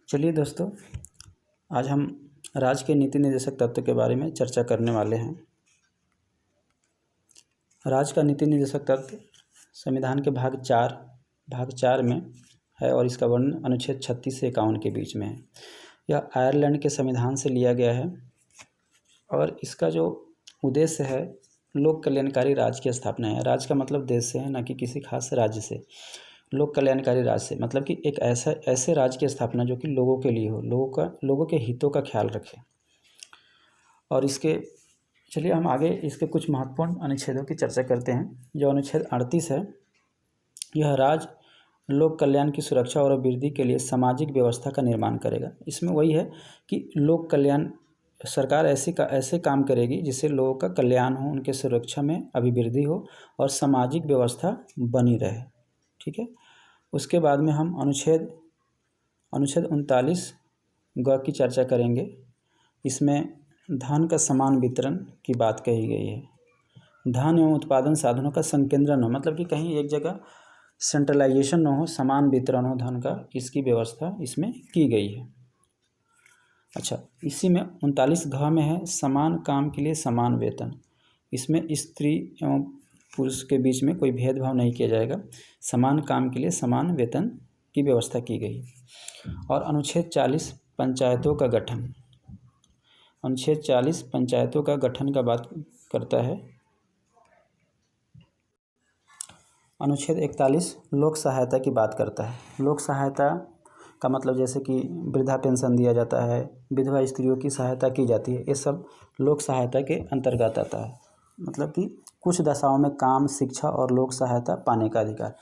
चलिए दोस्तों, आज हम राज्य के नीति निर्देशक तत्व के बारे में चर्चा करने वाले हैं। राज्य का नीति निर्देशक तत्व संविधान के भाग चार में है और इसका वर्णन अनुच्छेद 36 से 51 के बीच में है। यह आयरलैंड के संविधान से लिया गया है और इसका जो उद्देश्य है लोक कल्याणकारी राज्य की स्थापना है। राज्य का मतलब देश से है, न कि किसी खास राज्य से। लोक कल्याणकारी राज्य से मतलब कि एक ऐसे राज्य की स्थापना जो कि लोगों के लिए हो, लोगों के हितों का ख्याल रखे। और चलिए हम आगे इसके कुछ महत्वपूर्ण अनुच्छेदों की चर्चा करते हैं। जो अनुच्छेद 38 है, यह राज्य लोक कल्याण की सुरक्षा और वृद्धि के लिए सामाजिक व्यवस्था का निर्माण करेगा। इसमें वही है कि लोक कल्याण, सरकार ऐसे काम करेगी जिससे लोगों का कल्याण हो, उनके सुरक्षा में अभिवृद्धि हो और सामाजिक व्यवस्था बनी रहे। ठीक है। उसके बाद में हम अनुच्छेद 39 ग की चर्चा करेंगे। इसमें धन का समान वितरण की बात कही गई है। धन एवं उत्पादन साधनों का संकेंद्रण हो, मतलब कि कहीं एक जगह सेंट्रलाइजेशन न हो, समान वितरण हो धन का, इसकी व्यवस्था इसमें की गई है। अच्छा, इसी में 39 घ में है समान काम के लिए समान वेतन। इसमें स्त्री एवं पुरुष के बीच में कोई भेदभाव नहीं किया जाएगा। समान काम के लिए समान वेतन की व्यवस्था की गई। और अनुच्छेद 40 पंचायतों का गठन। अनुच्छेद 40 पंचायतों का गठन का बात करता है। अनुच्छेद 41 लोक सहायता की बात करता है। लोक सहायता का मतलब जैसे कि वृद्धा पेंशन दिया जाता है, विधवा स्त्रियों की सहायता की जाती है, ये सब लोक सहायता के अंतर्गत आता है। मतलब कि कुछ दशाओं में काम, शिक्षा और लोक सहायता पाने का अधिकार।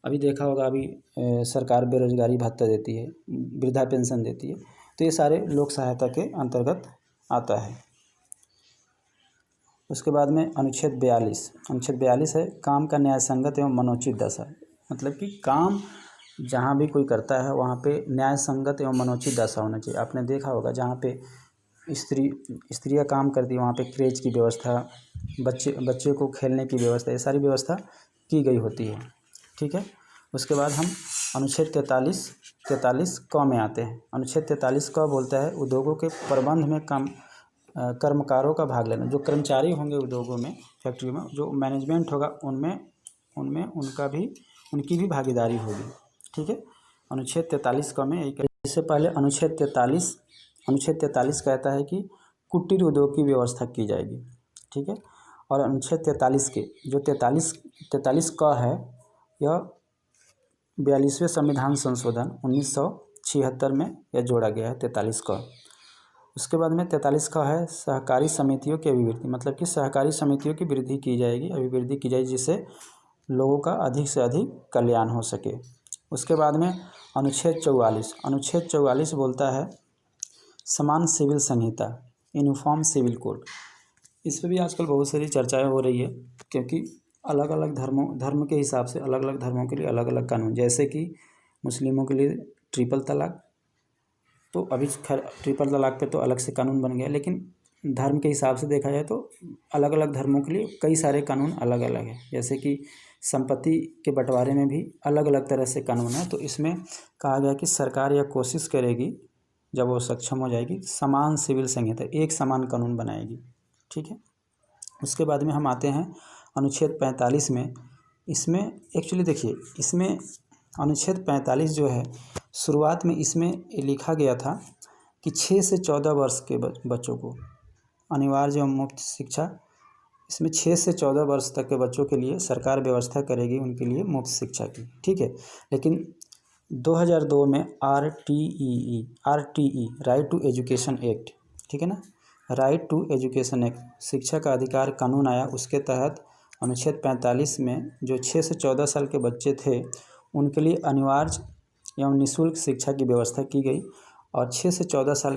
अभी देखा होगा, अभी सरकार बेरोजगारी भत्ता देती है, वृद्धा पेंशन देती है, तो ये सारे लोक सहायता के अंतर्गत आता है। उसके बाद में अनुच्छेद 42 है काम का न्याय संगत एवं मनोचित दशा। मतलब कि काम जहाँ भी कोई करता है वहाँ पे न्याय संगत एवं मनोचित दशा होना चाहिए। आपने देखा होगा जहाँ पे स्त्रियाँ काम करती है वहाँ पे क्रेच की व्यवस्था, बच्चे को खेलने की व्यवस्था, ये सारी व्यवस्था की गई होती है। ठीक है। उसके बाद हम अनुच्छेद 43 क में आते हैं। अनुच्छेद 43 क बोलता है उद्योगों के प्रबंध में कर्मकारों का भाग लेना। जो कर्मचारी होंगे उद्योगों में, फैक्ट्री में, जो मैनेजमेंट होगा उनमें उनकी भी भागीदारी होगी। ठीक है। अनुच्छेद 43 क में इससे पहले अनुच्छेद 43 कहता है कि कुटीर उद्योग की व्यवस्था की जाएगी। ठीक है। और अनुच्छेद 43 के जो 43 क है, यह 42वें संविधान संशोधन 1976 में यह जोड़ा गया है 43 क। उसके बाद में 43 का है सहकारी समितियों की अभिवृद्धि। मतलब कि सहकारी समितियों की वृद्धि की जाएगी, अभिवृद्धि की जाएगी, जिससे लोगों का अधिक से अधिक कल्याण हो सके। उसके बाद में अनुच्छेद 44 बोलता है समान सिविल संहिता, यूनिफॉर्म सिविल कोड। इस पर भी आजकल बहुत सारी चर्चाएं हो रही है, क्योंकि अलग अलग धर्म के हिसाब से अलग अलग धर्मों के लिए अलग अलग कानून। जैसे कि मुस्लिमों के लिए ट्रिपल तलाक, तो अभी खैर ट्रिपल तलाक पे तो अलग से कानून बन गया, लेकिन धर्म के हिसाब से देखा जाए तो अलग अलग धर्मों के लिए कई सारे कानून अलग अलग हैं। जैसे कि संपत्ति के बंटवारे में भी अलग अलग तरह से कानून है। तो इसमें कहा गया कि सरकार यह कोशिश करेगी, जब वो सक्षम हो जाएगी, समान सिविल संहिता, एक समान कानून बनाएगी। ठीक है। उसके बाद में हम आते हैं अनुच्छेद 45 में। इसमें एक्चुअली देखिए, इसमें अनुच्छेद 45 जो है, शुरुआत में इसमें लिखा गया था कि 6 से 14 वर्ष के बच्चों को अनिवार्य एवं मुफ्त शिक्षा, इसमें 6 से 14 वर्ष तक के बच्चों के लिए सरकार व्यवस्था करेगी उनके लिए मुफ्त शिक्षा की। ठीक है। लेकिन 2002 में RTE right to education act, ठीक है ना, राइट टू एजुकेशन एक्ट, शिक्षा का अधिकार कानून आया। उसके तहत अनुच्छेद 45 में जो 6 से 14 साल के बच्चे थे उनके लिए अनिवार्य एवं निःशुल्क शिक्षा की व्यवस्था की गई। और 6 से 14 साल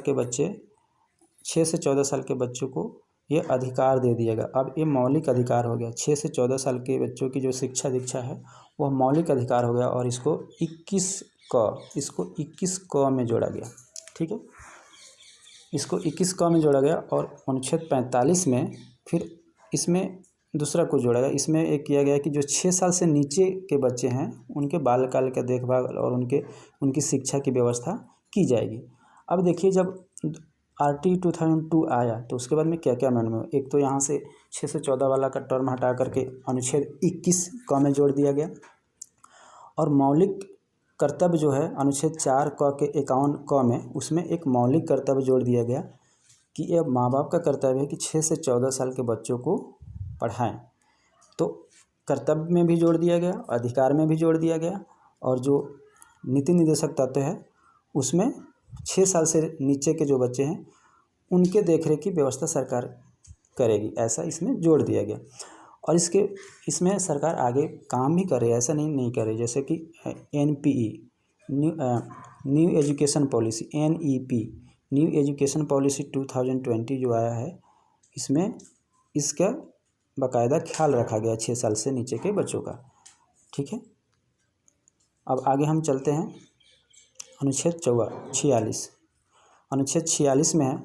के बच्चों को ये अधिकार दे दिया गया। अब ये मौलिक अधिकार हो गया। 6 से 14 साल के बच्चों की जो शिक्षा दीक्षा है वह मौलिक अधिकार हो गया और इसको 21 क में जोड़ा गया। ठीक है। इसको 21 क में जोड़ा गया और अनुच्छेद 45 में फिर इसमें दूसरा कुछ जोड़ा गया। इसमें एक किया गया कि जो 6 साल से नीचे के बच्चे हैं उनके बाल्यकाल का देखभाल और उनकी शिक्षा की व्यवस्था की जाएगी। अब देखिए, जब RT 2002 आया तो उसके बाद में क्या क्या अमेंडमेंट हुए। एक तो यहाँ से 614 वाला का टर्म हटा करके अनुच्छेद 21 क में जोड़ दिया गया, और मौलिक कर्तव्य जो है अनुच्छेद 4 क के 51 क में, उसमें एक मौलिक कर्तव्य जोड़ दिया गया कि यह माँ बाप का कर्तव्य है कि 6 से 14 साल के बच्चों को पढ़ाएं। तो कर्तव्य में भी जोड़ दिया गया, अधिकार में भी जोड़ दिया गया, और जो नीति निर्देशक तत्व है उसमें 6 साल से नीचे के जो बच्चे हैं उनके देखरेख की व्यवस्था सरकार करेगी, ऐसा इसमें जोड़ दिया गया। और इसमें सरकार आगे काम भी कर रही है, ऐसा नहीं कर रही। जैसे कि NPE new education policy, NEP new education policy 2020 जो आया है, इसमें इसका बाकायदा ख्याल रखा गया 6 साल से नीचे के बच्चों का। ठीक है, अब आगे हम चलते हैं अनुच्छेद 46। अनुच्छेद 46 में है।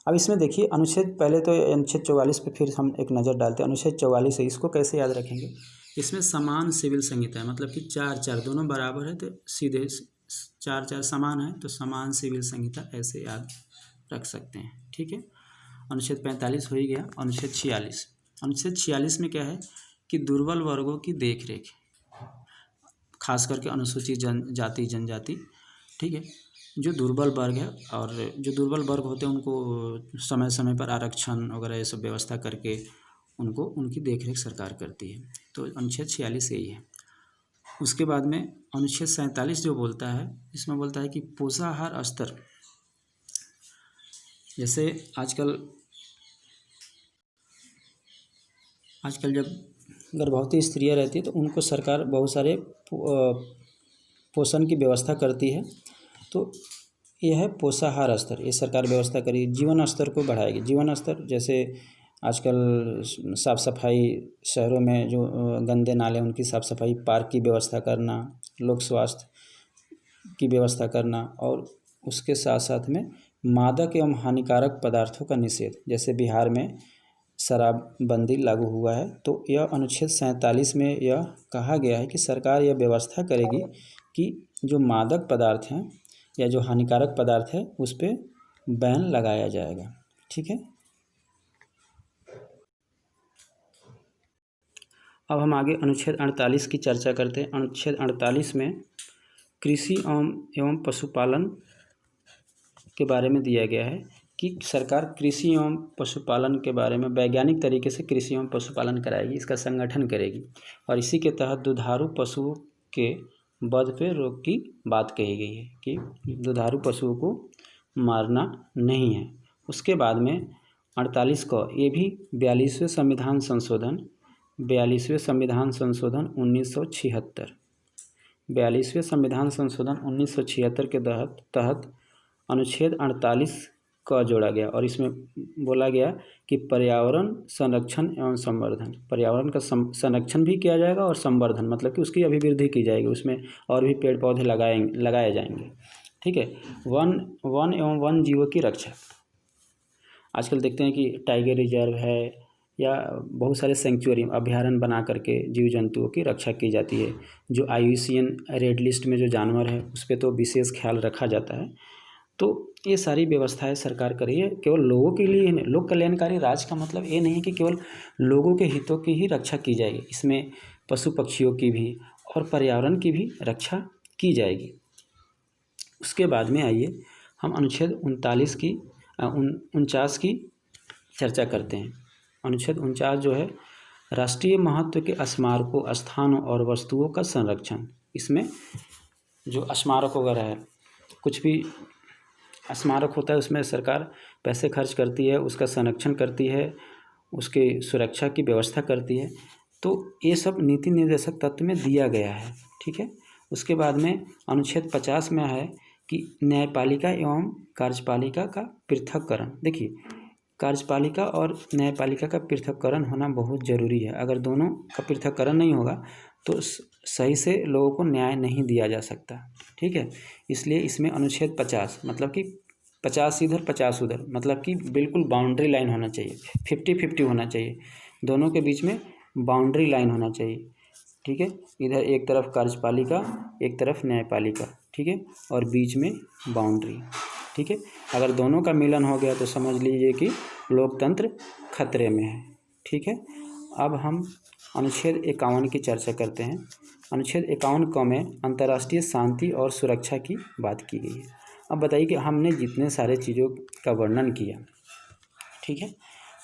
अब इसमें देखिए अनुच्छेद, पहले तो अनुच्छेद 44 पे फिर हम एक नज़र डालते हैं। अनुच्छेद 44 है, इसको कैसे याद रखेंगे। इसमें समान सिविल संहिता है, मतलब कि 4 दोनों बराबर है तो सीधे 4 समान है तो समान सिविल संहिता ऐसे याद रख सकते हैं। ठीक है, अनुच्छेद 45 हो ही गया। अनुच्छेद 46, अनुच्छेद 46 में क्या है कि दुर्बल वर्गों की देखरेख, खास करके अनुसूचित जाति जनजाति, ठीक है, जो दुर्बल वर्ग है, और जो दुर्बल वर्ग होते हैं उनको समय समय पर आरक्षण वगैरह ये सब व्यवस्था करके उनको उनकी देखरेख सरकार करती है। तो अनुच्छेद 46 यही है। उसके बाद में अनुच्छेद 47 जो बोलता है, इसमें बोलता है कि पोषाहार स्तर, जैसे आजकल जब गर्भवती स्त्रियां रहती है तो उनको सरकार बहुत सारे पोषण की व्यवस्था करती है। तो यह है पोषाहार स्तर, ये सरकार व्यवस्था करी, जीवन स्तर को बढ़ाएगी। जीवन स्तर जैसे आजकल साफ़ सफाई, शहरों में जो गंदे नाले उनकी साफ़ सफाई, पार्क की व्यवस्था करना, लोक स्वास्थ्य की व्यवस्था करना, और उसके साथ साथ में मादक एवं हानिकारक पदार्थों का निषेध। जैसे बिहार में शराबबंदी लागू हुआ है, तो यह अनुच्छेद 47 में यह कहा गया है कि सरकार यह व्यवस्था करेगी कि जो मादक पदार्थ हैं या जो हानिकारक पदार्थ है उस पर बैन लगाया जाएगा। ठीक है, अब हम आगे अनुच्छेद 48 की चर्चा करते हैं। अनुच्छेद 48 में कृषि एवं पशुपालन के बारे में दिया गया है कि सरकार कृषि एवं पशुपालन के बारे में वैज्ञानिक तरीके से कृषि एवं पशुपालन कराएगी, इसका संगठन करेगी, और इसी के तहत दुधारू पशुओं के वध पे रोक की बात कही गई है कि दुधारू पशुओं को मारना नहीं है। उसके बाद में 48 को, ये भी 42वें संविधान संशोधन 1976, 42वें संविधान संशोधन 1976 के तहत अनुच्छेद 48 का जोड़ा गया, और इसमें बोला गया कि पर्यावरण संरक्षण एवं संवर्धन, पर्यावरण का संरक्षण भी किया जाएगा और संवर्धन मतलब कि उसकी अभिवृद्धि की जाएगी, उसमें और भी पेड़ पौधे लगाए जाएंगे। ठीक है, वन एवं वन जीवों की रक्षा। आजकल देखते हैं कि टाइगर रिजर्व है या बहुत सारे सेंचुरी, अभ्यारण्य बना करके जीव जंतुओं की रक्षा की जाती है। जो IUCN रेड लिस्ट में जो जानवर है उस पर तो विशेष ख्याल रखा जाता है। तो ये सारी व्यवस्थाएं सरकार कर रही है, केवल लोगों के लिए नहीं। लोक कल्याणकारी राज का मतलब ये नहीं कि केवल लोगों के हितों की ही रक्षा की जाएगी, इसमें पशु पक्षियों की भी और पर्यावरण की भी रक्षा की जाएगी। उसके बाद में आइए हम अनुच्छेद 49 की चर्चा करते हैं। अनुच्छेद 49 जो है राष्ट्रीय महत्व के स्मारकों, स्थानों और वस्तुओं का संरक्षण। इसमें जो स्मारक वगैरह है, कुछ भी स्मारक होता है उसमें सरकार पैसे खर्च करती है, उसका संरक्षण करती है, उसकी सुरक्षा की व्यवस्था करती है। तो ये सब नीति निर्देशक तत्व में दिया गया है। ठीक है, उसके बाद में अनुच्छेद 50 में है कि न्यायपालिका एवं कार्यपालिका का पृथककरण। देखिए, कार्यपालिका और न्यायपालिका का पृथककरण होना बहुत ज़रूरी है। अगर दोनों का पृथककरण नहीं होगा तो सही से लोगों को न्याय नहीं दिया जा सकता। ठीक है, इसलिए इसमें अनुच्छेद 50 मतलब कि 50 इधर 50 उधर, मतलब कि बिल्कुल बाउंड्री लाइन होना चाहिए, 50-50 होना चाहिए, दोनों के बीच में बाउंड्री लाइन होना चाहिए। ठीक है। इधर एक तरफ कार्यपालिका, एक तरफ न्यायपालिका, ठीक है, और बीच में बाउंड्री, ठीक है। अगर दोनों का मिलन हो गया तो समझ लीजिए कि लोकतंत्र खतरे में है, ठीक है। अब हम अनुच्छेद 51 की चर्चा करते हैं। अनुच्छेद 51 क में अंतर्राष्ट्रीय शांति और सुरक्षा की बात की गई है। अब बताइए कि हमने जितने सारे चीज़ों का वर्णन किया, ठीक है,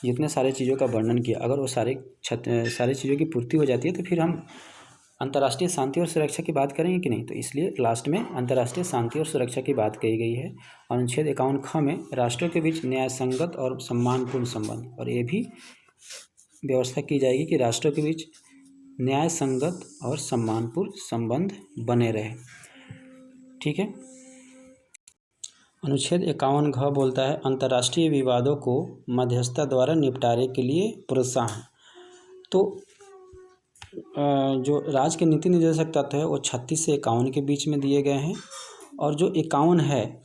जितने सारे चीज़ों का वर्णन किया, अगर वो सारे चीज़ों की पूर्ति हो जाती है तो फिर हम अंतर्राष्ट्रीय शांति और सुरक्षा की बात करेंगे कि नहीं। तो इसलिए लास्ट में अंतर्राष्ट्रीय शांति और सुरक्षा की बात कही गई है। अनुच्छेद 51 ख में राष्ट्रों के बीच न्याय संगत और सम्मानपूर्ण संबंध, और ये भी व्यवस्था की जाएगी कि राष्ट्रों के बीच न्याय संगत और सम्मानपूर्ण संबंध बने रहे, ठीक है। अनुच्छेद 51 घ बोलता है अंतर्राष्ट्रीय विवादों को मध्यस्थता द्वारा निपटारे के लिए प्रोत्साहन। तो जो राज्य के नीति निर्देशक तत्व है वो 36 से 51 के बीच में दिए गए हैं, और जो 51 है,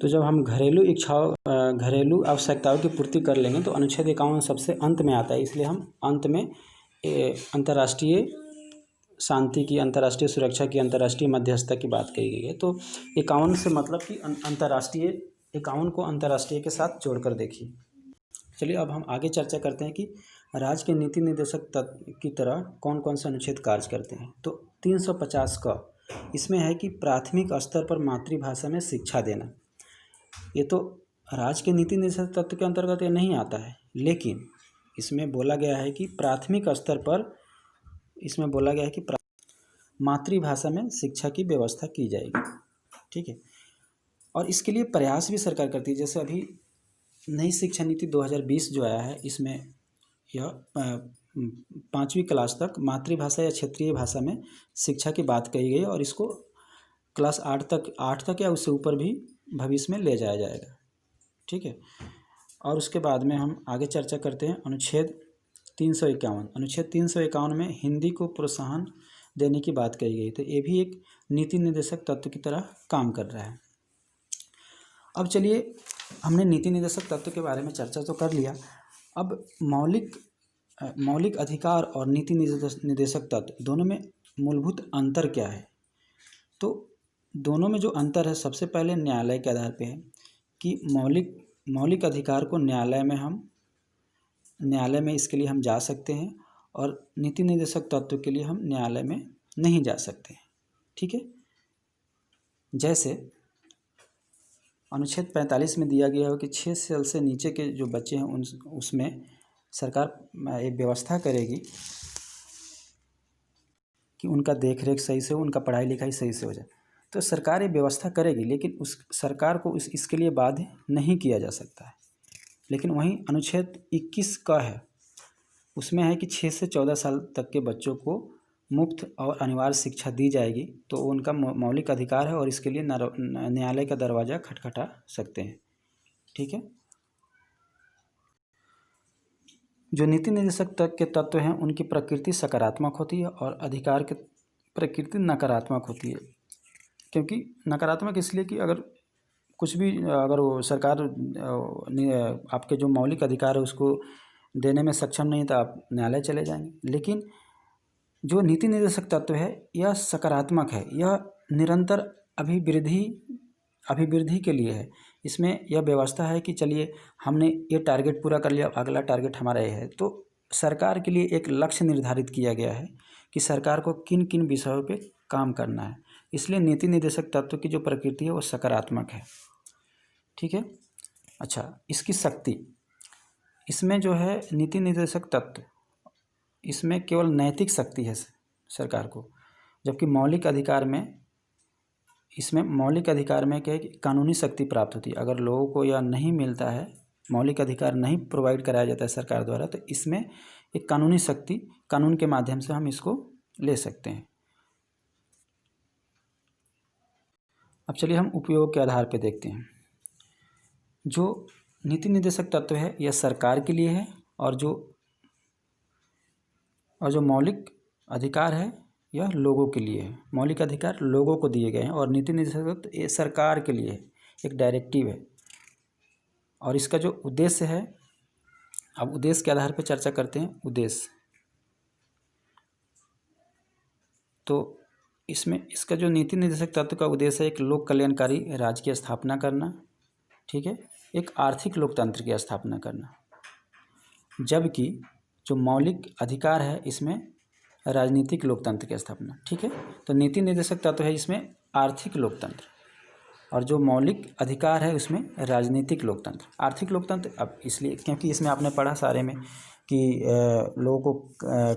तो जब हम घरेलू आवश्यकताओं की पूर्ति कर लेंगे तो अनुच्छेद 51 सबसे अंत में आता है। इसलिए हम अंत में अंतर्राष्ट्रीय शांति की, अंतर्राष्ट्रीय सुरक्षा की, अंतर्राष्ट्रीय मध्यस्थता की बात कही गई है। तो 51 से मतलब कि अंतर्राष्ट्रीय, 51 को अंतर्राष्ट्रीय के साथ जोड़कर देखिए। चलिए अब हम आगे चर्चा करते हैं कि राज्य के नीति निर्देशक तत्व की तरह कौन कौन से अनुच्छेद कार्य करते हैं। तो 350 का इसमें है कि प्राथमिक स्तर पर मातृभाषा में शिक्षा देना। ये तो राज्य के नीति निर्देशक तत्व के अंतर्गत ये नहीं आता है, लेकिन इसमें बोला गया है कि प्राथमिक स्तर पर, इसमें बोला गया है कि मातृभाषा में शिक्षा की व्यवस्था की जाएगी, ठीक है। और इसके लिए प्रयास भी सरकार करती है। जैसे अभी नई शिक्षा नीति 2020 जो आया है, इसमें यह 5वीं क्लास तक मातृभाषा या क्षेत्रीय भाषा में शिक्षा की बात कही गई है, और इसको क्लास 8 तक या उससे ऊपर भी भविष्य में ले जाया जाएगा, ठीक है। और उसके बाद में हम आगे चर्चा करते हैं अनुच्छेद 351। अनुच्छेद 351 में हिंदी को प्रोत्साहन देने की बात कही गई। तो ये भी एक नीति निर्देशक तत्व की तरह काम कर रहा है। अब चलिए, हमने नीति निर्देशक तत्व के बारे में चर्चा तो कर लिया। अब मौलिक अधिकार और नीति निर्देशक तत्व दोनों में मूलभूत अंतर क्या है। तो दोनों में जो अंतर है, सबसे पहले न्यायालय के आधार पे है कि मौलिक अधिकार को न्यायालय में इसके लिए हम जा सकते हैं, और नीति निर्देशक तत्व के लिए हम न्यायालय में नहीं जा सकते हैं, ठीक है। जैसे अनुच्छेद 45 में दिया गया है कि 6 साल से नीचे के जो बच्चे हैं उसमें सरकार एक व्यवस्था करेगी कि उनका देखरेख सही से हो, उनका पढ़ाई लिखाई सही से हो जाए। तो सरकार ये व्यवस्था करेगी, लेकिन उस सरकार को इसके लिए बाध्य नहीं किया जा सकता है। लेकिन वहीं अनुच्छेद 21 का है, उसमें है कि 6 से 14 साल तक के बच्चों को मुफ्त और अनिवार्य शिक्षा दी जाएगी। तो उनका मौलिक अधिकार है, और इसके लिए न्यायालय का दरवाज़ा खटखटा सकते हैं, ठीक है। जो नीति निर्देशक के तत्व हैं उनकी प्रकृति सकारात्मक होती है, और अधिकार की प्रकृति नकारात्मक होती है। क्योंकि नकारात्मक इसलिए कि अगर वो सरकार आपके जो मौलिक अधिकार है उसको देने में सक्षम नहीं, तो आप न्यायालय चले जाएंगे। लेकिन जो नीति निर्देशक तत्व है यह सकारात्मक है, यह निरंतर अभिवृद्धि के लिए है। इसमें यह व्यवस्था है कि चलिए हमने ये टारगेट पूरा कर लिया, अगला टारगेट हमारा ये है। तो सरकार के लिए एक लक्ष्य निर्धारित किया गया है कि सरकार को किन किन विषयों पे काम करना है। इसलिए नीति निर्देशक तत्व की जो प्रकृति है वो सकारात्मक है, ठीक है। अच्छा, इसकी शक्ति, इसमें जो है नीति निर्देशक तत्व, इसमें केवल नैतिक शक्ति है सरकार को, जबकि मौलिक अधिकार में क्या है कि कानूनी शक्ति प्राप्त होती है। अगर लोगों को यह नहीं मिलता है, मौलिक अधिकार नहीं प्रोवाइड कराया जाता है सरकार द्वारा, तो इसमें एक कानूनी शक्ति, कानून के माध्यम से हम इसको ले सकते हैं। अब चलिए हम उपयोग के आधार पर देखते हैं। जो नीति निर्देशक तत्व है यह सरकार के लिए है, और जो मौलिक अधिकार है यह लोगों के लिए है। मौलिक अधिकार लोगों को दिए गए हैं, और नीति निर्देशक तत्व ये सरकार के लिए है, एक डायरेक्टिव है। और इसका जो उद्देश्य है अब उद्देश्य के आधार पर चर्चा करते हैं। उद्देश्य तो इसमें इसका जो नीति निर्देशक तत्व का उद्देश्य है, एक लोक कल्याणकारी राज्य की स्थापना करना, ठीक है, एक आर्थिक लोकतंत्र की स्थापना करना, जबकि जो मौलिक अधिकार है इसमें राजनीतिक लोकतंत्र की स्थापना, ठीक है। तो नीति निर्देशक तत्व है इसमें आर्थिक लोकतंत्र, और जो मौलिक अधिकार है उसमें राजनीतिक लोकतंत्र। आर्थिक लोकतंत्र अब इसलिए क्योंकि इसमें आपने पढ़ा सारे में कि लोगों को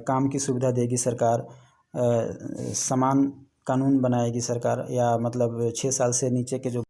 काम की सुविधा देगी सरकार, समान कानून बनाएगी सरकार, या मतलब 6 साल से नीचे के जो